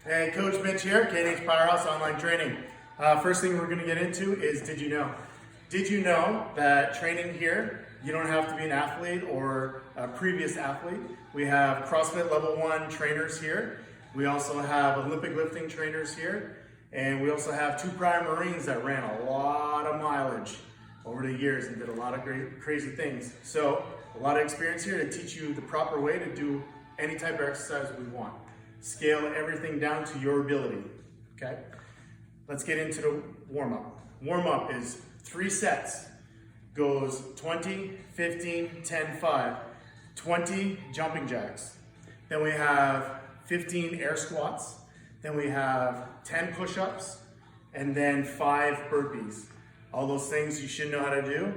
Hey, Coach Mitch here, KNH Powerhouse Online Training. First thing we're going to get into is did you know? Did you know that training here, you don't have to be an athlete or a previous athlete. We have CrossFit Level 1 trainers here. We also have Olympic lifting trainers here. And we also have 2 prior Marines that ran a lot of mileage over the years and did a lot of great, crazy things. So a lot of experience here to teach you the proper way to do any type of exercise we want. Scale everything down to your ability, okay? Let's get into the warm-up. Warm-up is 3 sets. Goes 20, 15, 10, 5. 20 jumping jacks. Then we have 15 air squats. Then we have 10 push-ups. And then 5 burpees. All those things you should know how to do.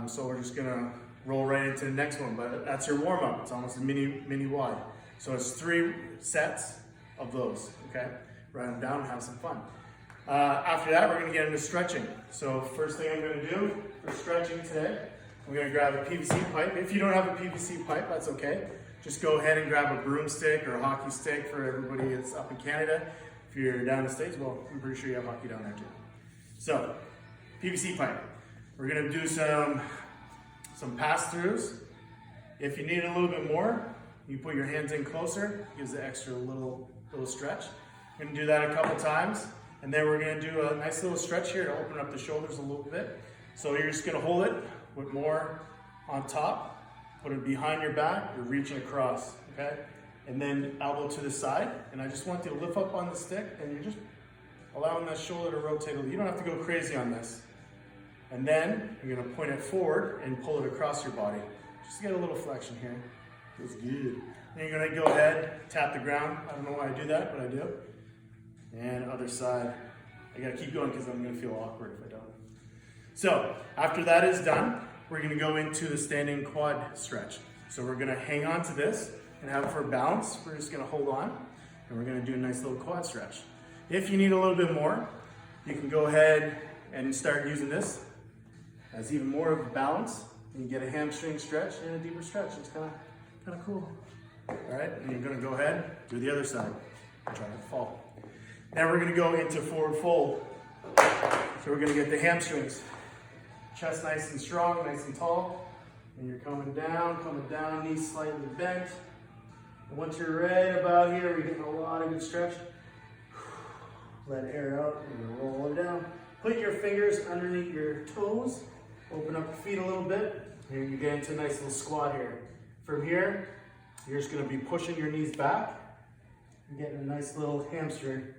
So we're just gonna roll right into the next one, but that's your warm-up. It's almost a mini wide. So it's 3 sets of those, okay? Write them down and have some fun. After that, we're gonna get into stretching. So first thing I'm gonna do for stretching today, I'm gonna grab a PVC pipe. If you don't have a PVC pipe, that's okay. Just go ahead and grab a broomstick or a hockey stick for everybody that's up in Canada. If you're down in the States, well, I'm pretty sure you have hockey down there too. So, PVC pipe. We're gonna do some pass-throughs. If you need a little bit more, you put your hands in closer, gives the extra little stretch. We're gonna do that a couple times, and then we're gonna do a nice little stretch here to open up the shoulders a little bit. So you're just gonna hold it with more on top, put it behind your back, you're reaching across, okay? And then elbow to the side, and I just want you to lift up on the stick, and you're just allowing that shoulder to rotate a little. You don't have to go crazy on this. And then you're gonna point it forward and pull it across your body. Just to get a little flexion here. Feels good. Then you're gonna go ahead, tap the ground. I don't know why I do that, but I do. And other side. I gotta keep going because I'm gonna feel awkward if I don't. So after that is done, we're gonna go into the standing quad stretch. So we're gonna hang on to this and have it for balance. We're just gonna hold on and we're gonna do a nice little quad stretch. If you need a little bit more, you can go ahead and start using this as even more of a balance. And you get a hamstring stretch and a deeper stretch. It's kind of cool. All right, and you're gonna go ahead, do the other side. Try not to fall. Now we're gonna go into forward fold. So we're gonna get the hamstrings. Chest nice and strong, nice and tall. And you're coming down, knees slightly bent. And once you're right about here, we're getting a lot of good stretch. Let it air out, and roll it down. Put your fingers underneath your toes. Open up your feet a little bit. Here you get into a nice little squat here. From here, you're just gonna be pushing your knees back. You're getting a nice little hamstring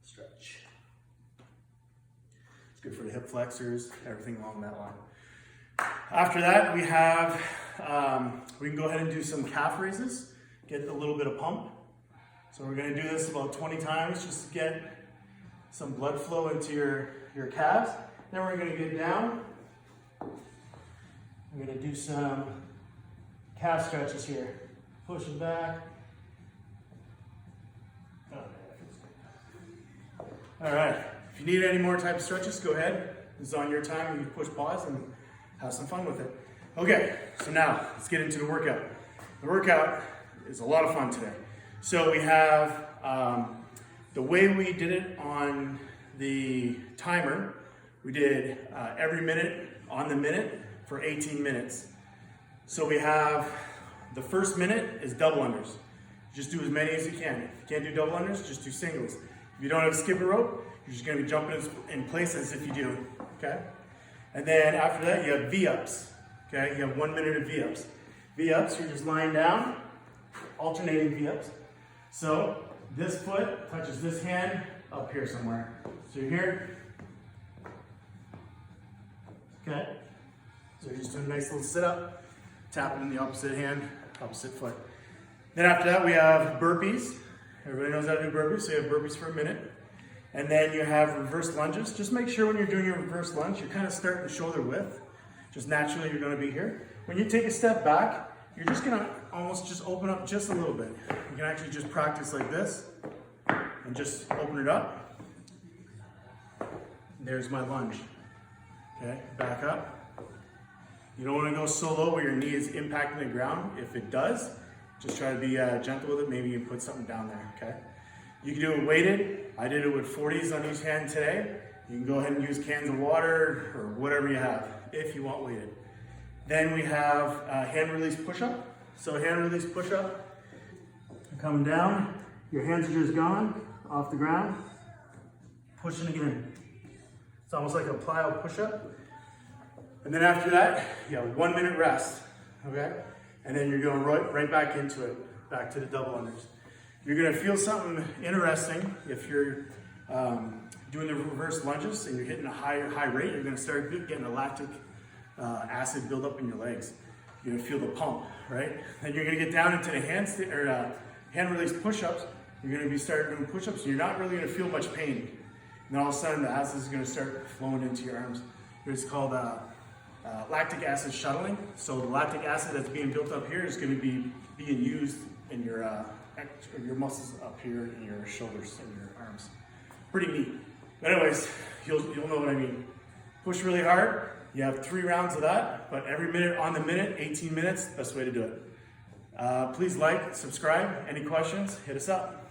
stretch. It's good for the hip flexors, everything along that line. After that, we have, we can go ahead and do some calf raises, get a little bit of pump. So we're gonna do this about 20 times just to get some blood flow into your calves. Then we're gonna get down. We're gonna do some calf stretches here. Push it back. Oh, all right, if you need any more type of stretches, go ahead. This is on your time. You can push pause and have some fun with it. Okay, so now let's get into the workout. The workout is a lot of fun today. So we have, the way we did it on the timer, we did every minute on the minute for 18 minutes. So we have the first minute is double unders. Just do as many as you can. If you can't do double unders, just do singles. If you don't have a skipping rope, you're just gonna be jumping in place as if you do, okay? And then after that, you have V-ups, okay? You have 1 minute of V-ups. V-ups, you're just lying down, alternating V-ups. So this foot touches this hand up here somewhere. So you're here. Okay. So you're just doing a nice little sit up, tapping in the opposite hand, opposite foot. Then after that, we have burpees. Everybody knows how to do burpees, so you have burpees for a minute. And then you have reverse lunges. Just make sure when you're doing your reverse lunge, you're kind of starting the shoulder width. Just naturally, you're gonna be here. When you take a step back, you're just gonna almost just open up just a little bit. You can actually just practice like this and just open it up. There's my lunge. Okay, back up. You don't want to go so low where your knee is impacting the ground. If it does, Just try to be gentle with it. Maybe you put something down there, okay? You can do it weighted. I did it with 40s on each hand today. You can go ahead and use cans of water or whatever you have if you want weighted. Then we have hand release push-up. So hand release push-up, coming down, your hands are just gone off the ground, pushing again. It's almost like a plyo push-up. And then after that, you have 1 minute rest, okay? And then you're going right back into it, back to the double unders. You're gonna feel something interesting if you're doing the reverse lunges and you're hitting a high rate. You're gonna start getting a lactic acid build up in your legs. You're gonna feel the pump, right? Then you're gonna get down into the hand release push-ups. You're gonna be starting doing push-ups and you're not really gonna feel much pain. And then all of a sudden the acid is gonna start flowing into your arms. It's called lactic acid shuttling. So the lactic acid that's being built up here is gonna be being used in your muscles up here in your shoulders and your arms. Pretty neat. But anyways, you'll know what I mean. Push really hard. You have 3 rounds of that, but every minute on the minute, 18 minutes, best way to do it. Please like, subscribe. Any questions, hit us up.